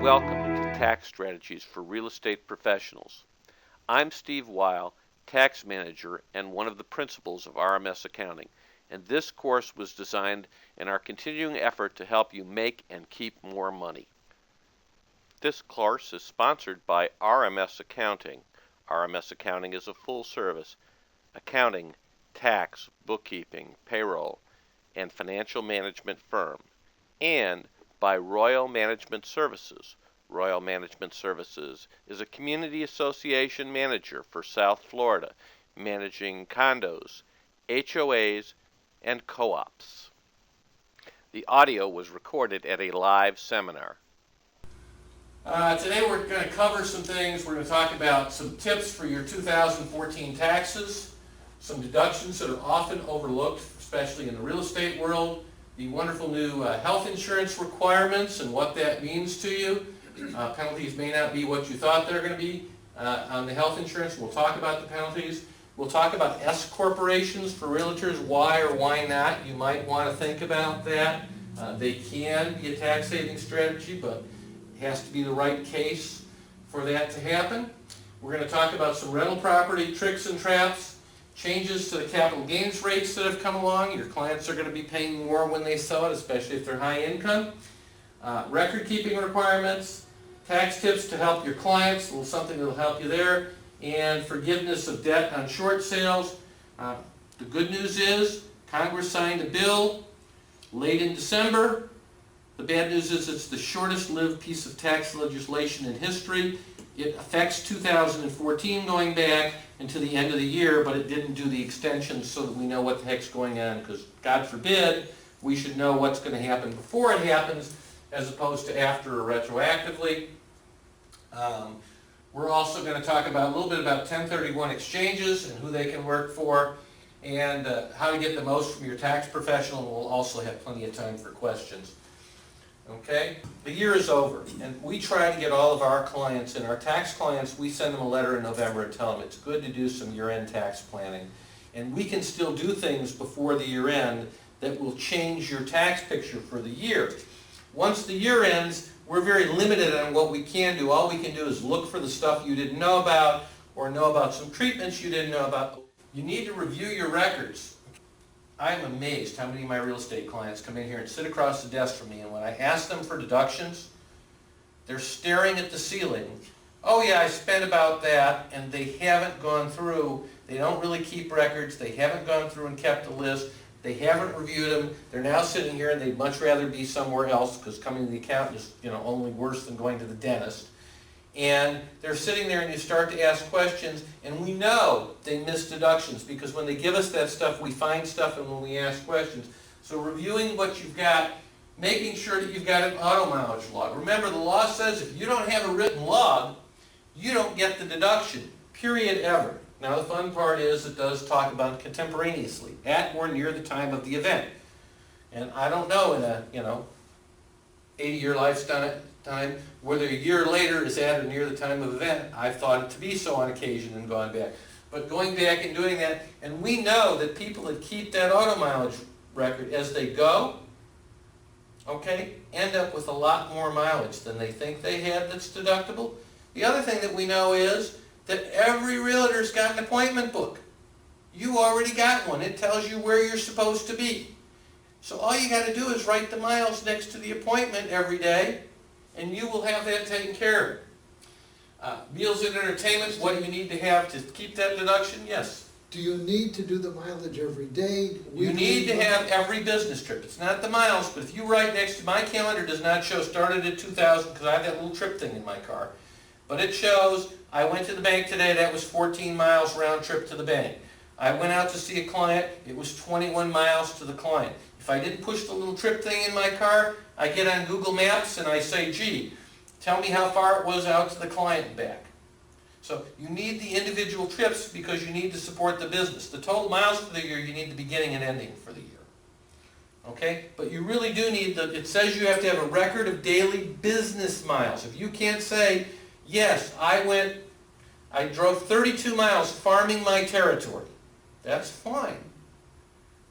Welcome to Tax Strategies for Real Estate Professionals. I'm Steve Weil, Tax Manager and one of the principals of RMS Accounting, and this course was designed in our continuing effort to help you make and keep more money. This course is sponsored by RMS Accounting. RMS Accounting is a full-service accounting, tax, bookkeeping, payroll, and financial management firm, and by Royal Management Services. Royal Management Services is a community association manager for South Florida, managing condos, HOAs, and co-ops. The audio was recorded at a live seminar. Today we're going to cover some things. We're going to talk about some tips for your 2014 taxes, some deductions that are often overlooked, especially in the real estate world, the wonderful new health insurance requirements and what that means to you. Penalties may not be what you thought they're going to be on the health insurance. We'll talk about the penalties. We'll talk about S corporations for realtors, why or why not. You might want to think about that. They can be a tax saving strategy, but it has to be the right case for that to happen. We're going to talk about some rental property tricks and traps, changes to the capital gains rates that have come along. Your clients are going to be paying more when they sell it, especially if they're high income. Record keeping requirements, tax tips to help your clients, a little something that will help you there, and forgiveness of debt on short sales. The good news is Congress signed a bill late in December. The bad news is it's the shortest lived piece of tax legislation in history. It affects 2014 going back into the end of the year, but it didn't do the extensions so that we know what the heck's going on, because God forbid we should know what's going to happen before it happens as opposed to after or retroactively. We're also going to talk about a little bit about 1031 exchanges and who they can work for, and how to get the most from your tax professional, and we'll also have plenty of time for questions. Okay, the year is over, and we try to get all of our clients, and our tax clients, we send them a letter in November and tell them it's good to do some year-end tax planning. And we can still do things before the year end that will change your tax picture for the year. Once the year ends, we're very limited on what we can do. All we can do is look for the stuff you didn't know about, or know about some treatments you didn't know about. You need to review your records. I'm amazed how many of my real estate clients come in here and sit across the desk from me, and when I ask them for deductions, they're staring at the ceiling. Oh yeah, I spent about that, and they haven't gone through, they don't really keep records, they haven't gone through and kept a list, they haven't reviewed them, they're now sitting here and they'd much rather be somewhere else, because coming to the accountant is only worse than going to the dentist. And they're sitting there and you start to ask questions, and we know they miss deductions because when they give us that stuff, we find stuff, and when we ask questions. So reviewing what you've got, making sure that you've got an auto mileage log. Remember, the law says if you don't have a written log, you don't get the deduction, period, ever. Now the fun part is it does talk about contemporaneously, at or near the time of the event. And I don't know in a 80-year lifetime whether a year later is at or near the time of event. I've thought it to be so on occasion and gone back. But going back and doing that, and we know that people that keep that auto mileage record as they go, okay, end up with a lot more mileage than they think they had that's deductible. The other thing that we know is that every realtor's got an appointment book. You already got one. It tells you where you're supposed to be. So all you got to do is write the miles next to the appointment every day, and you will have that taken care of. Meals and entertainment, what do you need to have to keep that deduction? Yes. Do you need to do the mileage every day? You need to have every business trip. It's not the miles, but if you write next to, my calendar does not show started at 2000 because I have that little trip thing in my car. But it shows I went to the bank today, that was 14 miles round trip to the bank. I went out to see a client, it was 21 miles to the client. If I didn't push the little trip thing in my car, I get on Google Maps and I say, gee, tell me how far it was out to the client and back. So you need the individual trips because you need to support the business. The total miles for the year, you need the beginning and ending for the year. Okay? But you really do need it says you have to have a record of daily business miles. If you can't say, yes, I drove 32 miles farming my territory, that's fine.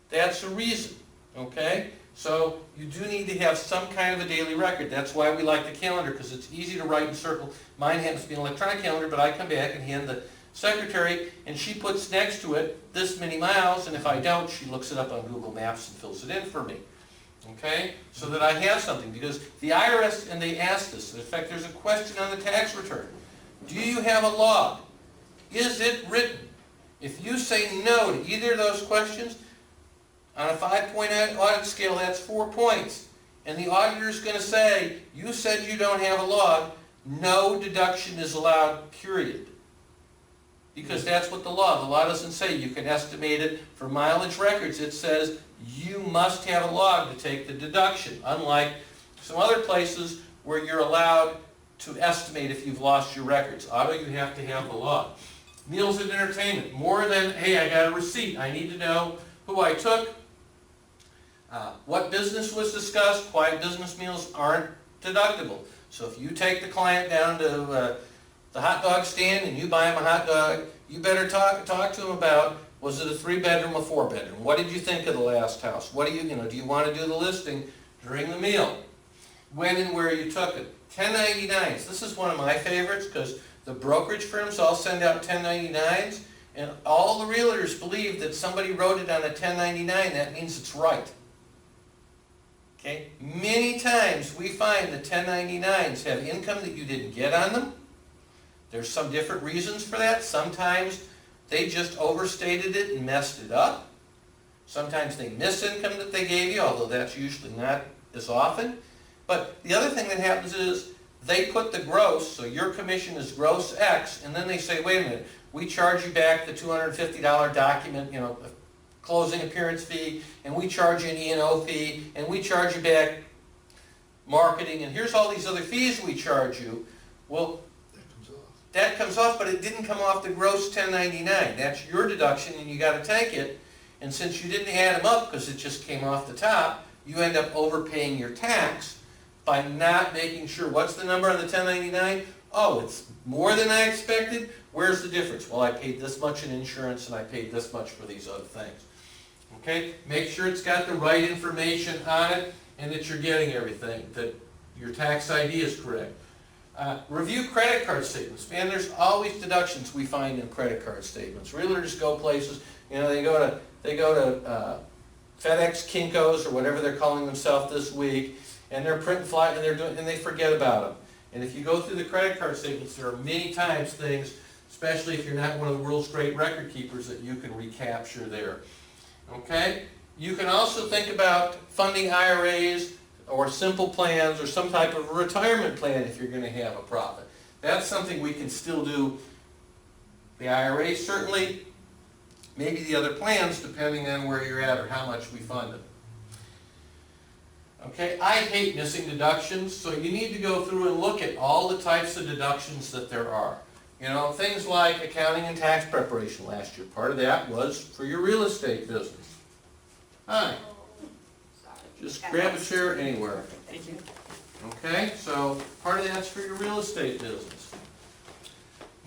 That's a reason. Okay? So you do need to have some kind of a daily record. That's why we like the calendar, because it's easy to write and circle. Mine happens to be an electronic calendar, but I come back and hand the secretary, and she puts next to it this many miles, and if I don't, she looks it up on Google Maps and fills it in for me. Okay? So that I have something, because the IRS, and they ask this, in fact, there's a question on the tax return. Do you have a log? Is it written? If you say no to either of those questions, on a 5-point audit scale, that's 4 points. And the auditor's going to say, you said you don't have a log, no deduction is allowed, period. Because that's what the law doesn't say you can estimate it for mileage records. It says you must have a log to take the deduction, unlike some other places where you're allowed to estimate if you've lost your records. Auto, you have to have the log. Meals and entertainment, more than, hey, I got a receipt. I need to know who I took, what business was discussed. Quiet business meals aren't deductible. So if you take the client down to the hot dog stand and you buy him a hot dog, you better talk to him about, was it a 3-bedroom or 4-bedroom? What did you think of the last house? What do you want to do the listing during the meal? When and where you took it. 1099s, this is one of my favorites because the brokerage firms all send out 1099s, and all the realtors believe that somebody wrote it on a 1099, that means it's right. Okay? Many times we find that 1099s have income that you didn't get on them. There's some different reasons for that. Sometimes they just overstated it and messed it up. Sometimes they miss income that they gave you, although that's usually not as often. But the other thing that happens is they put the gross, so your commission is gross X, and then they say, wait a minute, we charge you back the $250 document, closing appearance fee, and we charge you an E&O fee, and we charge you back marketing, and here's all these other fees we charge you. Well, that comes off, but it didn't come off the gross 1099. That's your deduction, and you got to take it. And since you didn't add them up because it just came off the top, you end up overpaying your tax by not making sure. What's the number on the 1099? Oh, it's more than I expected. Where's the difference? Well, I paid this much in insurance, and I paid this much for these other things. Okay? Make sure it's got the right information on it, and that you're getting everything, that your tax ID is correct. Review credit card statements. Man, there's always deductions we find in credit card statements. Realtors go places, they go to FedEx, Kinko's, or whatever they're calling themselves this week, and they're printing fly, and they forget about them. And if you go through the credit card statements, there are many times things, especially if you're not one of the world's great record keepers, that you can recapture there. Okay? You can also think about funding IRAs, or simple plans, or some type of retirement plan if you're going to have a profit. That's something we can still do. The IRA certainly, maybe the other plans depending on where you're at or how much we fund them. Okay, I hate missing deductions, so you need to go through and look at all the types of deductions that there are. Things like accounting and tax preparation last year. Part of that was for your real estate business. Hi. Just grab a chair anywhere. Thank you. Okay, so part of that's for your real estate business.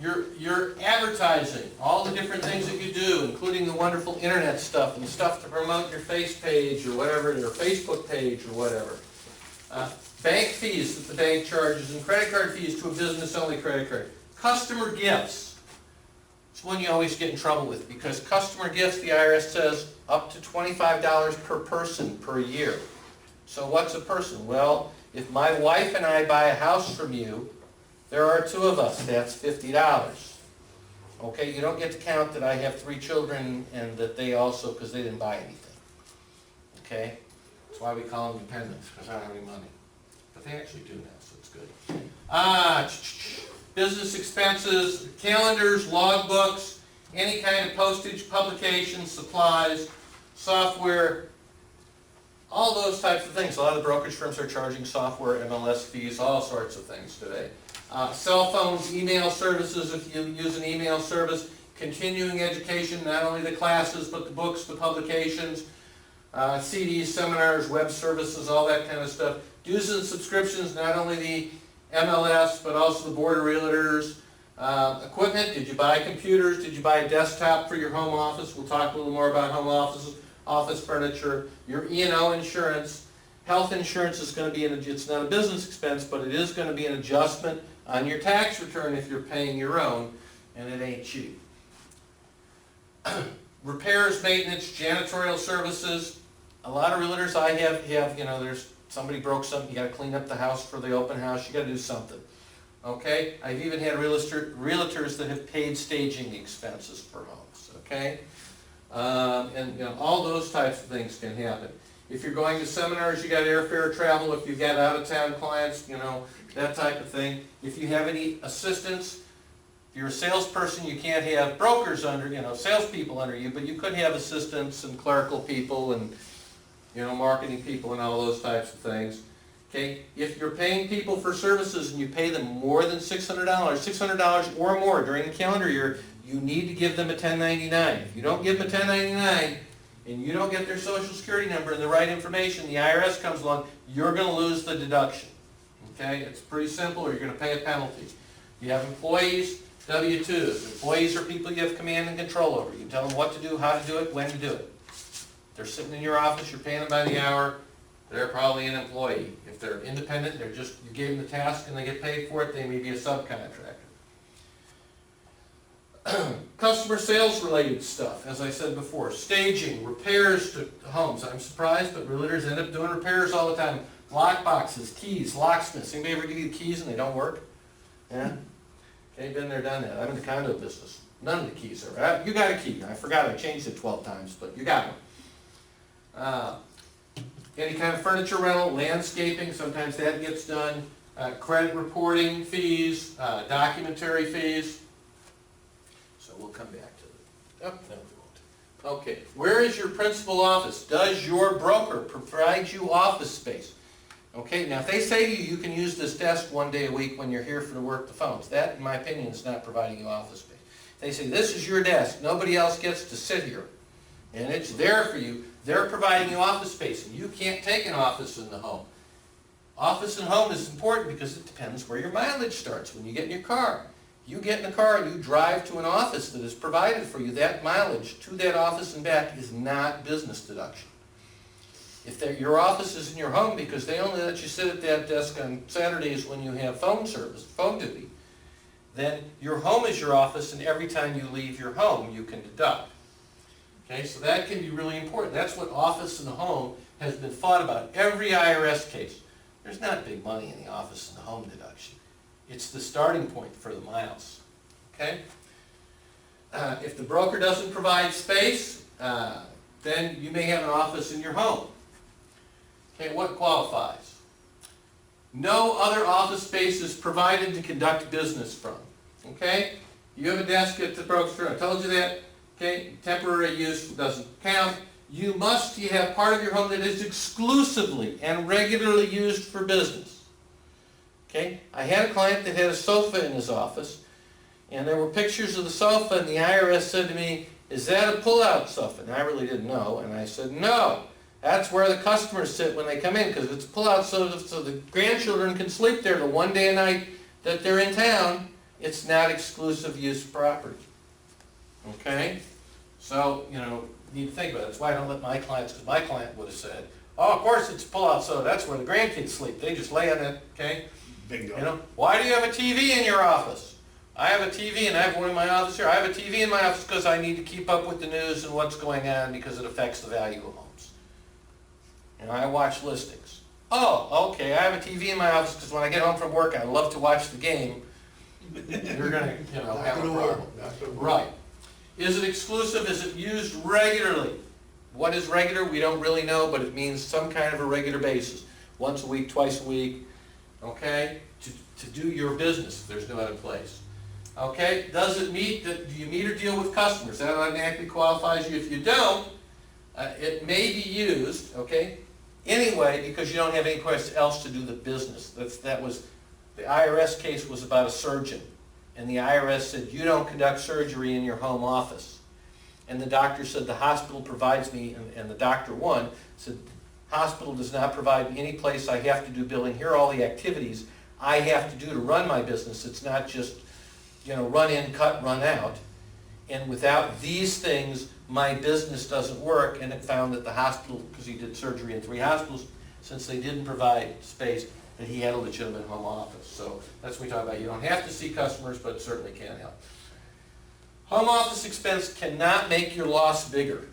Your advertising, all the different things that you do, including the wonderful internet stuff and stuff to promote your face page or whatever, your Facebook page or whatever. Bank fees that the bank charges and credit card fees to a business-only credit card. Customer gifts. It's one you always get in trouble with because customer gifts, the IRS says, up to $25 per person per year. So what's a person? Well, if my wife and I buy a house from you, there are 2 of us, that's $50. Okay, you don't get to count that I have 3 children and that they also, because they didn't buy anything. Okay? That's why we call them dependents, because I don't have any money. But they actually do now, so it's good. Business expenses, calendars, logbooks, any kind of postage, publications, supplies, software, all those types of things. A lot of the brokerage firms are charging software, MLS fees, all sorts of things today. Cell phones, email services, if you use an email service, continuing education, not only the classes, but the books, the publications, CDs, seminars, web services, all that kind of stuff. Dues and subscriptions, not only the MLS, but also the Board of Realtors. Equipment, did you buy computers? Did you buy a desktop for your home office? We'll talk a little more about home offices. office furniture, your E&O insurance. Health insurance is going to be, it's not a business expense, but it is going to be an adjustment on your tax return if you're paying your own, and it ain't cheap. Repairs, maintenance, janitorial services. A lot of realtors I have, you know, there's somebody broke something, you got to clean up the house for the open house, you got to do something. Okay? I've even had realtors that have paid staging expenses for homes. Okay? And you know, all those types of things can happen. If you're going to seminars, you got airfare travel. If you've got out-of-town clients, you know, that type of thing. If you have any assistants, if you're a salesperson, you can't have brokers under, you know, salespeople under you, but you could have assistants and clerical people and, you know, marketing people and all those types of things. Okay? If you're paying people for services and you pay them more than $600, $600 or more during the calendar year, you need to give them a 1099. If you don't give them a 1099, and you don't get their social security number and the right information, the IRS comes along, you're going to lose the deduction. Okay? It's pretty simple, or you're going to pay a penalty. You have employees, W-2s. Employees are people you have command and control over. You tell them what to do, how to do it, when to do it. If they're sitting in your office, you're paying them by the hour, they're probably an employee. If they're independent, they're just, you gave them the task and they get paid for it, they may be a subcontractor. Customer sales related stuff, as I said before, staging, repairs to homes. I'm surprised, but realtors end up doing repairs all the time. Lock boxes, keys, locksmiths. Anybody ever give you the keys and they don't work? Yeah? Okay, been there, done that. I'm in the condo business. None of the keys are right. You got a key. I forgot I changed it 12 times, but you got one. Any kind of furniture rental, landscaping, sometimes that gets done. Credit reporting fees, documentary fees. So we'll come back to it. Oh, no, we won't. Okay, where is your principal office? Does your broker provide you office space? Okay, now if they say to you, you can use this desk one day a week when you're here to work the phones, that, in my opinion, is not providing you office space. They say, this is your desk, nobody else gets to sit here, and it's there for you. They're providing you office space, and you can't take an office in the home. Office in home is important because it depends where your mileage starts when you get in your car. You get in the car and you drive to an office that is provided for you, that mileage to that office and back is not business deduction. If your office is in your home because they only let you sit at that desk on Saturdays when you have phone service, phone duty, then your home is your office and every time you leave your home you can deduct. Okay, so that can be really important. That's what office in the home has been fought about. Every IRS case, there's not big money in the office and the home deduction. It's the starting point for the miles. Okay? If the broker doesn't provide space, then you may have an office in your home. Okay, what qualifies? No other office space is provided to conduct business from. Okay? You have a desk at the broker's firm. I told you that. Okay? Temporary use doesn't count. You have part of your home that is exclusively and regularly used for business. Okay? I had a client that had a sofa in his office, and there were pictures of the sofa, and the IRS said to me, is that a pull-out sofa? And I really didn't know, and I said, no. That's where the customers sit when they come in, because it's a pull-out sofa so the grandchildren can sleep there the one day a night that they're in town. It's not exclusive use property. Okay? So, you know, you need to think about it. That's why I don't let my clients, because my client would have said, oh, of course it's a pull-out sofa. That's where the grandkids sleep. They just lay on it, okay? Bingo. You know, why do you have a TV in your office? I have a TV and I have one in my office here. I have a TV in my office because I need to keep up with the news and what's going on because it affects the value of homes. And I watch listings. Oh, okay, I have a TV in my office because when I get home from work I love to watch the game. You're going to, you know, have a problem. Right. Is it exclusive? Is it used regularly? What is regular? We don't really know, but it means some kind of a regular basis. Once a week, twice a week. Okay, to do your business if there's no other place. Okay, do you meet or deal with customers? That automatically qualifies you. If you don't, it may be used, okay, anyway, because you don't have any place else to do the business. The IRS case was about a surgeon, and the IRS said, you don't conduct surgery in your home office. And the doctor said, the hospital provides me, and the doctor won, said, hospital does not provide me any place I have to do billing. Here are all the activities I have to do to run my business. It's not just, you know, run in, cut, run out. and without these things, my business doesn't work. And it found that the hospital, because he did surgery in 3 hospitals, since they didn't provide space, that he had a legitimate home office. So that's what we talk about. You don't have to see customers, but it certainly can help. Home office expense cannot make your loss bigger.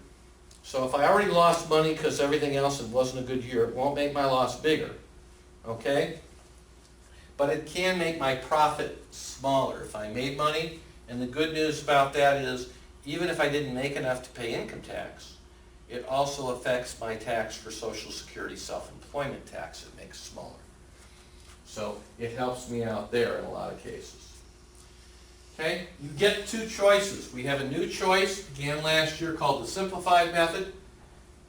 So if I already lost money because everything else it wasn't a good year, it won't make my loss bigger, okay? But it can make my profit smaller if I made money. And the good news about that is, even if I didn't make enough to pay income tax, it also affects my tax for Social Security self-employment tax. It makes it smaller. So it helps me out there in a lot of cases. Okay, you get 2 choices. We have a new choice, began last year, called the simplified method.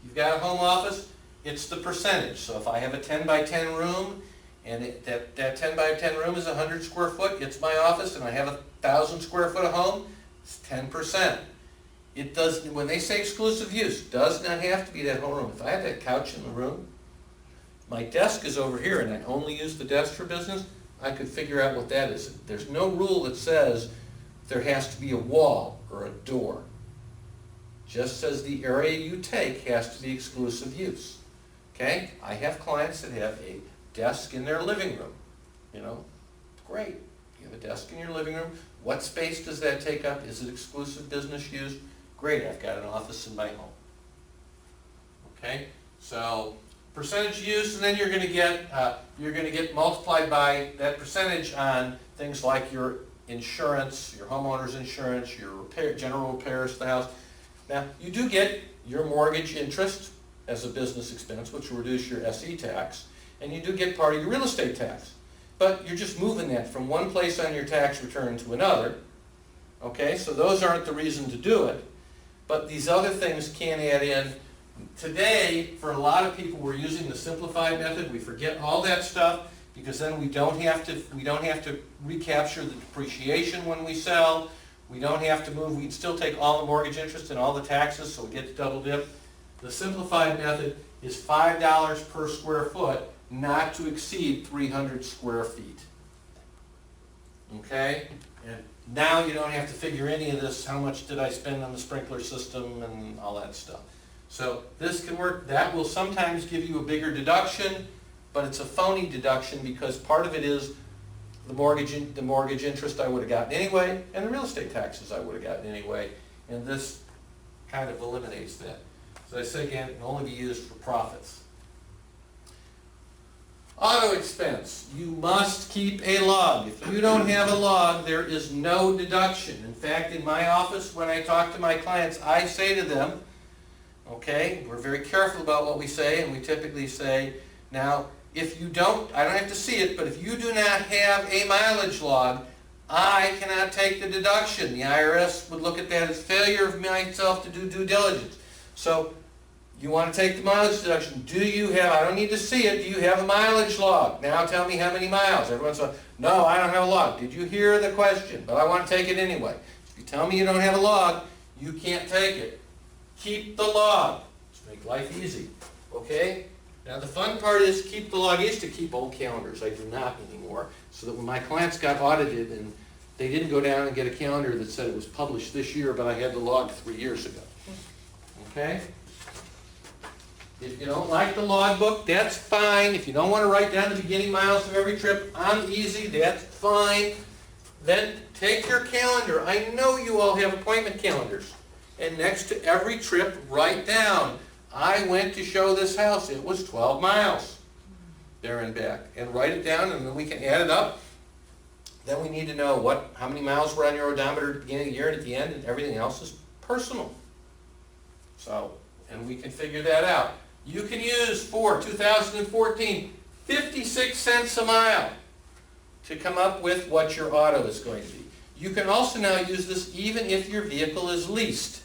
You've got a home office, it's the percentage. So if I have a 10 by 10 room, and that 10 by 10 room is 100 square foot, it's my office, and I have 1,000 square foot of home, it's 10%. It does, when they say exclusive use, does not have to be that whole room. If I have that couch in the room, my desk is over here, and I only use the desk for business, I could figure out what that is. There's no rule that says there has to be a wall or a door. Just says the area you take has to be exclusive use. Okay? I have clients that have a desk in their living room. You know, great. You have a desk in your living room. What space does that take up? Is it exclusive business use? Great, I've got an office in my home. Okay? So percentage use, and then you're going to get multiplied by that percentage on things like your insurance, your homeowner's insurance, your general repairs to the house. Now, you do get your mortgage interest as a business expense, which will reduce your SE tax, and you do get part of your real estate tax. But you're just moving that from one place on your tax return to another. Okay, so those aren't the reason to do it. But these other things can add in. Today, for a lot of people, we're using the simplified method. We forget all that stuff because then we don't have to recapture the depreciation when we sell. We don't have to move. We can still take all the mortgage interest and all the taxes, so we get to double dip. The simplified method is $5 per square foot, not to exceed 300 square feet. Okay? And now you don't have to figure any of this, how much did I spend on the sprinkler system and all that stuff. So this can work. That will sometimes give you a bigger deduction, but it's a phony deduction because part of it is the mortgage interest I would have gotten anyway, and the real estate taxes I would have gotten anyway, and this kind of eliminates that. So I say again, it can only be used for profits. Auto expense. You must keep a log. If you don't have a log, there is no deduction. In fact, in my office, when I talk to my clients, I say to them, okay, we're very careful about what we say, and we typically say, now, if you don't, I don't have to see it, but if you do not have a mileage log, I cannot take the deduction. The IRS would look at that as failure of myself to do due diligence. So, you want to take the mileage deduction. Do you have, I don't need to see it, do you have a mileage log? Now tell me how many miles. Everyone's like, no, I don't have a log. Did you hear the question? But I want to take it anyway. If you tell me you don't have a log, you can't take it. Keep the log. Let's make life easy. Okay? Now the fun part is keep the log. I used to keep old calendars. I do not anymore. So that when my clients got audited and they didn't go down and get a calendar that said it was published this year, but I had the log 3 years ago. Okay? If you don't like the logbook, that's fine. If you don't want to write down the beginning miles of every trip, I'm easy, that's fine. Then take your calendar. I know you all have appointment calendars. And next to every trip, write down, I went to show this house. It was 12 miles there and back. And write it down, and then we can add it up. Then we need to know how many miles were on your odometer at the beginning of the year and at the end, and everything else is personal. So, and we can figure that out. You can use for 2014 56 cents a mile to come up with what your auto is going to be. You can also now use this even if your vehicle is leased.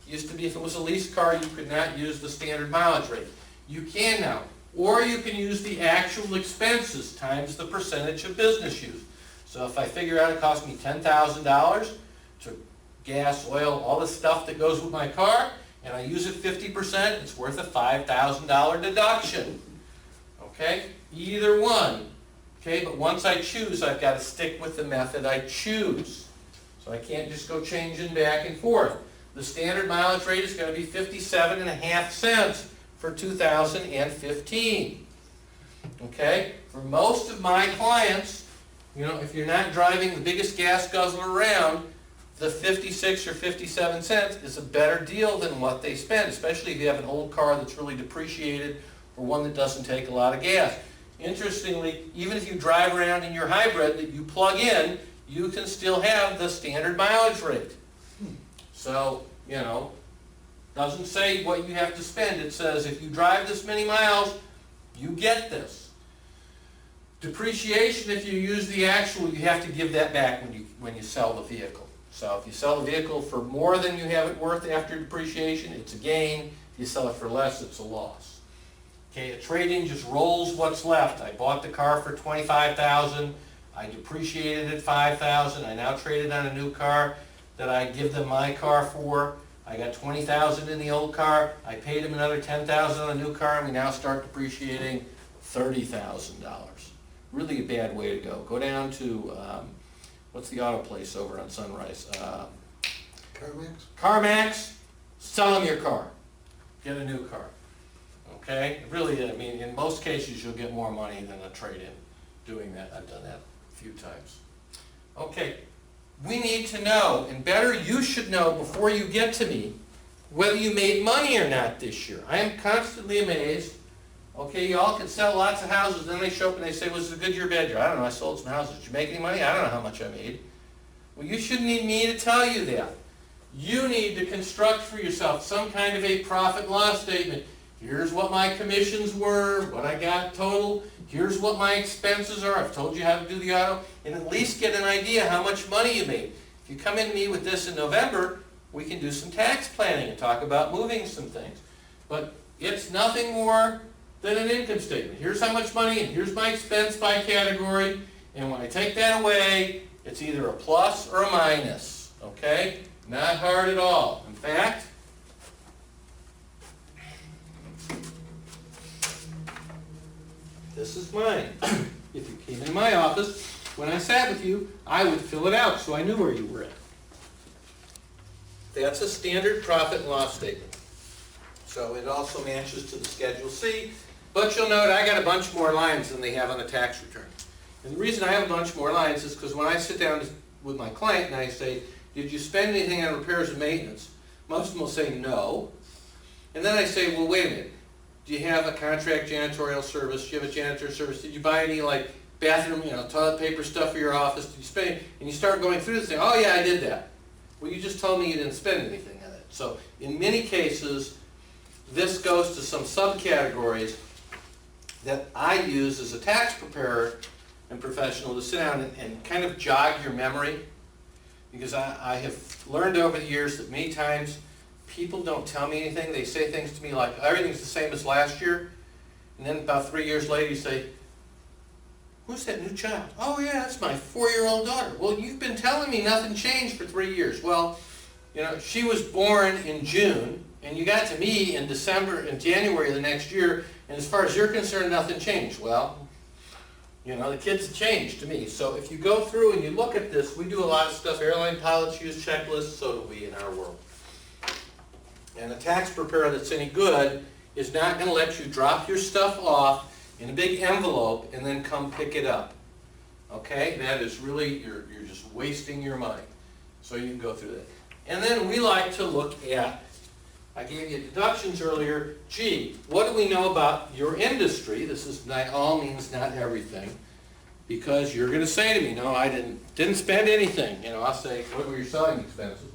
It used to be if it was a leased car, you could not use the standard mileage rate. You can now. Or you can use the actual expenses times the percentage of business use. So if I figure out it cost me $10,000 to gas, oil, all the stuff that goes with my car, and I use it 50%, it's worth a $5,000 deduction. Okay? Either one. Okay, but once I choose, I've got to stick with the method I choose. So I can't just go changing back and forth. The standard mileage rate is going to be 57.5 cents for 2015. Okay? For most of my clients, if you're not driving the biggest gas guzzler around, the 56 or 57 cents is a better deal than what they spend, especially if you have an old car that's really depreciated or one that doesn't take a lot of gas. Interestingly, even if you drive around in your hybrid that you plug in, you can still have the standard mileage rate. So, doesn't say what you have to spend. It says if you drive this many miles, you get this. Depreciation, if you use the actual, you have to give that back when you sell the vehicle. So if you sell the vehicle for more than you have it worth after depreciation, it's a gain. If you sell it for less, it's a loss. Okay, a trade-in just rolls what's left. I bought the car for $25,000. I depreciated it $5,000. I now traded on a new car that I give them my car for. I got $20,000 in the old car. I paid them another $10,000 on a new car, and we now start depreciating $30,000. Really a bad way to go. Go down to, what's the auto place over on Sunrise? CarMax? CarMax, sell them your car. Get a new car. Okay? Really, in most cases, you'll get more money than a trade-in doing that. I've done that a few times. Okay. We need to know, and better you should know before you get to me, whether you made money or not this year. I am constantly amazed. Okay, y'all can sell lots of houses, then they show up and they say, was it a good year, bad year? I don't know, I sold some houses. Did you make any money? I don't know how much I made. Well, you shouldn't need me to tell you that. You need to construct for yourself some kind of a profit and loss statement. Here's what my commissions were, what I got total. Here's what my expenses are. I've told you how to do the auto. And at least get an idea how much money you made. If you come in to me with this in November, we can do some tax planning and talk about moving some things. But it's nothing more than an income statement. Here's how much money and here's my expense by category. And when I take that away, it's either a plus or a minus. Okay? Not hard at all. In fact, this is mine. If you came in my office, when I sat with you, I would fill it out so I knew where you were at. That's a standard profit and loss statement. So it also matches to the Schedule C, but you'll note I got a bunch more lines than they have on the tax return. And the reason I have a bunch more lines is because when I sit down with my client and I say, did you spend anything on repairs and maintenance? Most of them will say no. And then I say, well, wait a minute. Do you have a contract janitorial service? Do you have a janitor service? Did you buy any bathroom, toilet paper stuff for your office? Did you spend it? And you start going through this thing, oh yeah, I did that. Well, you just told me you didn't spend anything on it. So in many cases, this goes to some subcategories that I use as a tax preparer and professional to sit down and kind of jog your memory. Because I have learned over the years that many times people don't tell me anything. They say things to me like, everything's the same as last year. And then about 3 years later you say, who's that new child? Oh yeah, that's my 4-year-old daughter. Well, you've been telling me nothing changed for 3 years. Well, she was born in June, and you got to me in January of the next year, and as far as you're concerned, nothing changed. Well, the kids have changed to me. So if you go through and you look at this, we do a lot of stuff. Airline pilots use checklists, so do we in our world. And a tax preparer that's any good is not going to let you drop your stuff off in a big envelope and then come pick it up. Okay? That is really, you're just wasting your money. So you can go through that. And then we like to look at, I gave you deductions earlier. Gee, what do we know about your industry? This is by all means not everything. Because you're going to say to me, no, I didn't spend anything. I'll say, what were your selling expenses?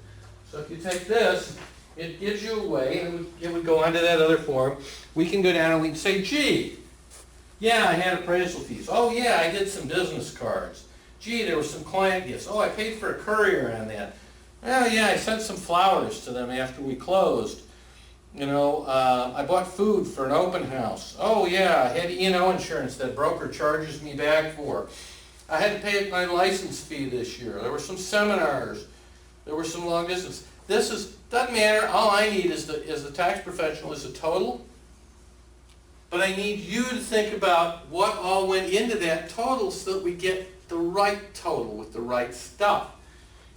So if you take this, it gives you a way, and it would go onto that other form. We can go down and we can say, gee, yeah, I had appraisal fees. Oh yeah, I did some business cards. Gee, there were some client gifts. Oh, I paid for a courier on that. Oh yeah, I sent some flowers to them after we closed. I bought food for an open house. Oh yeah, I had E&O insurance that broker charges me back for. I had to pay my license fee this year. There were some seminars. There were some long distance. Doesn't matter. All I need as the tax professional is a total. But I need you to think about what all went into that total so that we get the right total with the right stuff.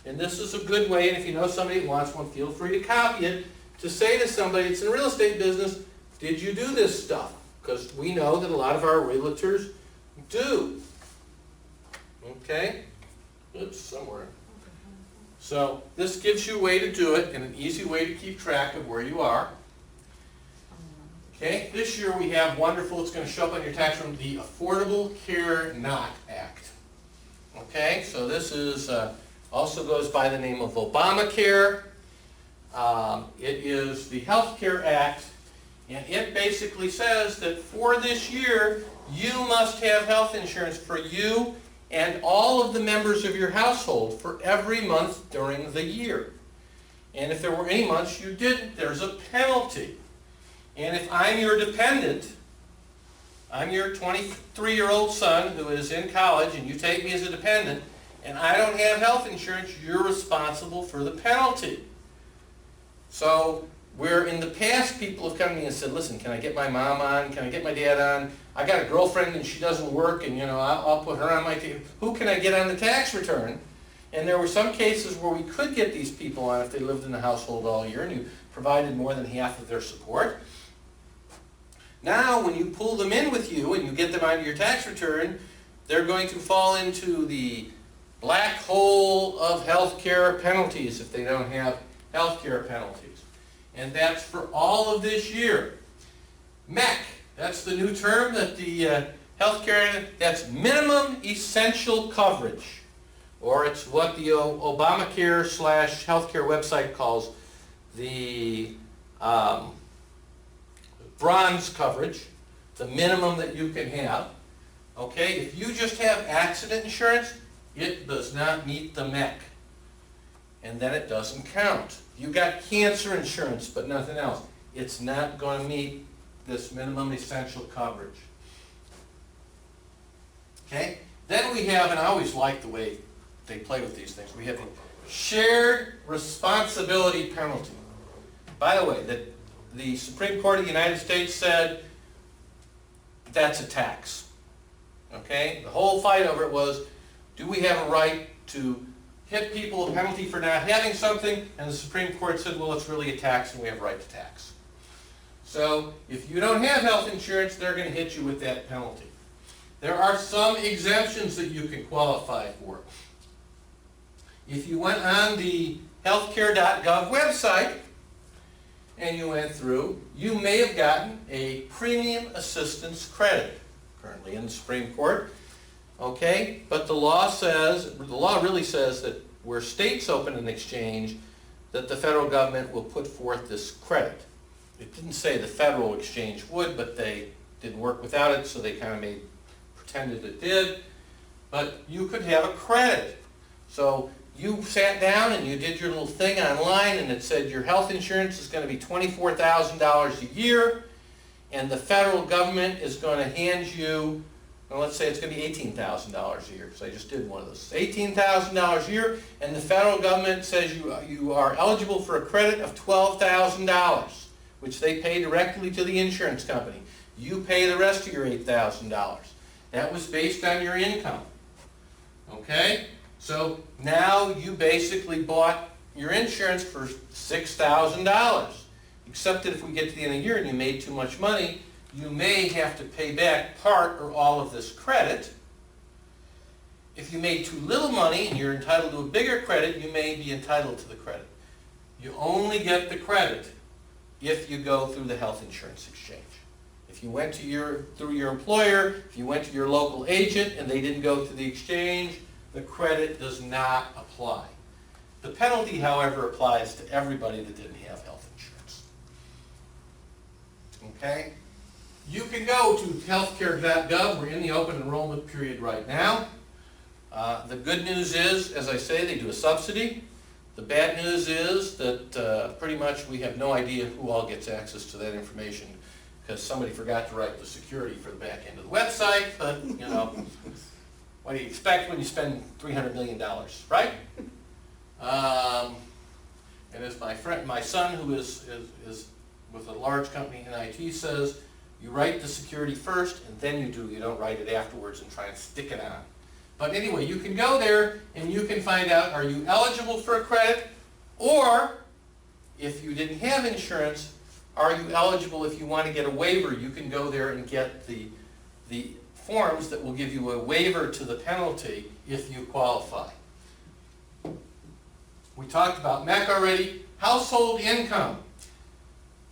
and this is a good way, and if you know somebody that wants one, feel free to copy it, to say to somebody that's in the real estate business, did you do this stuff? Because we know that a lot of our realtors do. Okay? Oops, somewhere. So this gives you a way to do it and an easy way to keep track of where you are. Okay, this year we have wonderful, it's going to show up on your tax return, the Affordable Care Not Act. Okay, so this is also goes by the name of Obamacare. It is the Health Care Act, and it basically says that for this year you must have health insurance for you and all of the members of your household for every month during the year. And if there were any months you didn't, there's a penalty. And if I'm your dependent, I'm your 23-year-old son who is in college and you take me as a dependent, and I don't have health insurance, you're responsible for the penalty. So where in the past people have come to me and said, listen, can I get my mom on? Can I get my dad on? I got a girlfriend and she doesn't work and I'll put her on my team. Who can I get on the tax return? And there were some cases where we could get these people on if they lived in the household all year and you provided more than half of their support. Now when you pull them in with you and you get them on your tax return, they're going to fall into the black hole of health care penalties if they don't have health care penalties. And that's for all of this year. MEC, that's the new term that the healthcare, that's minimum essential coverage. Or it's what the Obamacare / healthcare website calls the bronze coverage, the minimum that you can have. Okay, if you just have accident insurance, it does not meet the MEC. And then it doesn't count. You got cancer insurance but nothing else, it's not going to meet this minimum essential coverage. Okay? Then we have, and I always like the way they play with these things, we have the shared responsibility penalty. By the way, the Supreme Court of the United States said that's a tax. Okay? The whole fight over it was, do we have a right to hit people a penalty for not having something? And the Supreme Court said, well, it's really a tax and we have a right to tax. So if you don't have health insurance, they're going to hit you with that penalty. There are some exemptions that you can qualify for. If you went on the healthcare.gov website and you went through, you may have gotten a premium assistance credit, currently in the Supreme Court. Okay, but the law really says that where states open an exchange, that the federal government will put forth this credit. It didn't say the federal exchange would, but they didn't work without it, so they kind of pretended it did. But you could have a credit. So you sat down and you did your little thing online and it said your health insurance is going to be $24,000 a year, and the federal government is going to hand you, well, let's say it's going to be $18,000 a year, because I just did one of those. $18,000 a year, and the federal government says you are eligible for a credit of $12,000, which they pay directly to the insurance company. You pay the rest of your $8,000. That was based on your income. Okay? So now you basically bought your insurance for $6,000. Except that if we get to the end of the year and you made too much money, you may have to pay back part or all of this credit. If you made too little money and you're entitled to a bigger credit, you may be entitled to the credit. You only get the credit if you go through the health insurance exchange. If you went to through your employer, if you went to your local agent and they didn't go through the exchange, the credit does not apply. The penalty, however, applies to everybody that didn't have health insurance. Okay? You can go to healthcare.gov. We're in the open enrollment period right now. The good news is, as I say, they do a subsidy. The bad news is that pretty much we have no idea who all gets access to that information because somebody forgot to write the security for the back end of the website. But, you know, what do you expect when you spend $300 million, right? And as my son, who is with a large company in IT, says, you write the security first and then you don't write it afterwards and try and stick it on. But anyway, you can go there and you can find out, are you eligible for a credit? Or, if you didn't have insurance, are you eligible if you want to get a waiver? You can go there and get the forms that will give you a waiver to the penalty if you qualify. We talked about MEC already. Household income.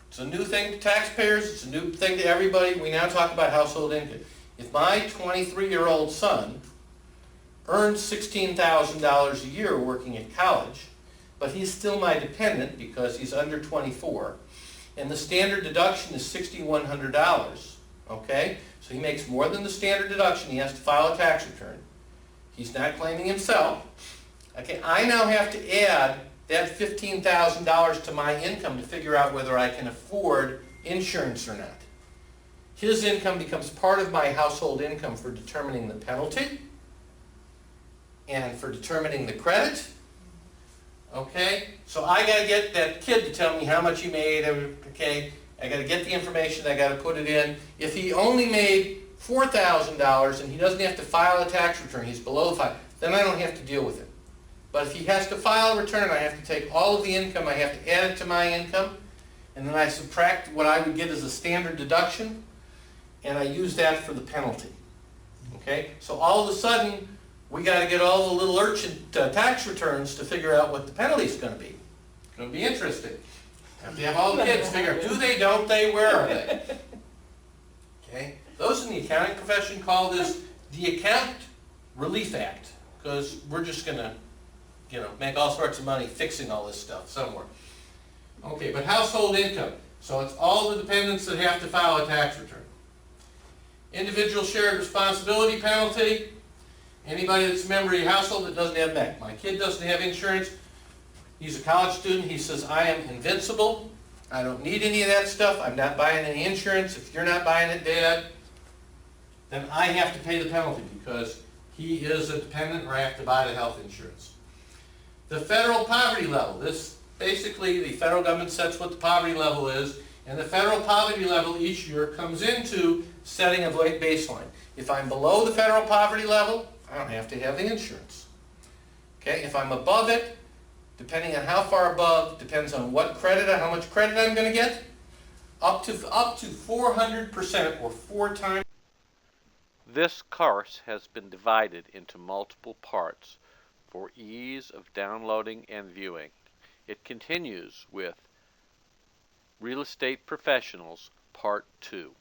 It's a new thing to taxpayers. It's a new thing to everybody. We now talk about household income. If my 23-year-old son earns $16,000 a year working at college, but he's still my dependent because he's under 24, and the standard deduction is $6,100, okay? So he makes more than the standard deduction. He has to file a tax return. He's not claiming himself. Okay, I now have to add that $15,000 to my income to figure out whether I can afford insurance or not. His income becomes part of my household income for determining the penalty and for determining the credit. Okay, so I got to get that kid to tell me how much he made. Okay, I got to get the information. I got to put it in. If he only made $4,000 and he doesn't have to file a tax return, he's below 5, then I don't have to deal with it. But if he has to file a return, I have to take all of the income, I have to add it to my income, and then I subtract what I would get as a standard deduction, and I use that for the penalty. Okay, so all of a sudden, we got to get all the little urchin tax returns to figure out what the penalty is going to be. It's going to be interesting. Have to have all the kids figure out, do they, don't they, where are they? Okay, those in the accounting profession call this the Account Relief Act, because we're just going to, make all sorts of money fixing all this stuff somewhere. Okay, but household income. So it's all the dependents that have to file a tax return. Individual shared responsibility penalty. Anybody that's a member of your household that doesn't have MEC. My kid doesn't have insurance. He's a college student. He says, I am invincible. I don't need any of that stuff. I'm not buying any insurance. If you're not buying it, Dad, then I have to pay the penalty because he is a dependent or I have to buy the health insurance. The federal poverty level. This basically, the federal government sets what the poverty level is, and the federal poverty level each year comes into setting a baseline. If I'm below the federal poverty level, I don't have to have the insurance. Okay, if I'm above it, depending on how far above, depends on what credit, how much credit I'm going to get, up to 400% or 4 times. This course has been divided into multiple parts for ease of downloading and viewing. It continues with Real Estate Professionals Part 2.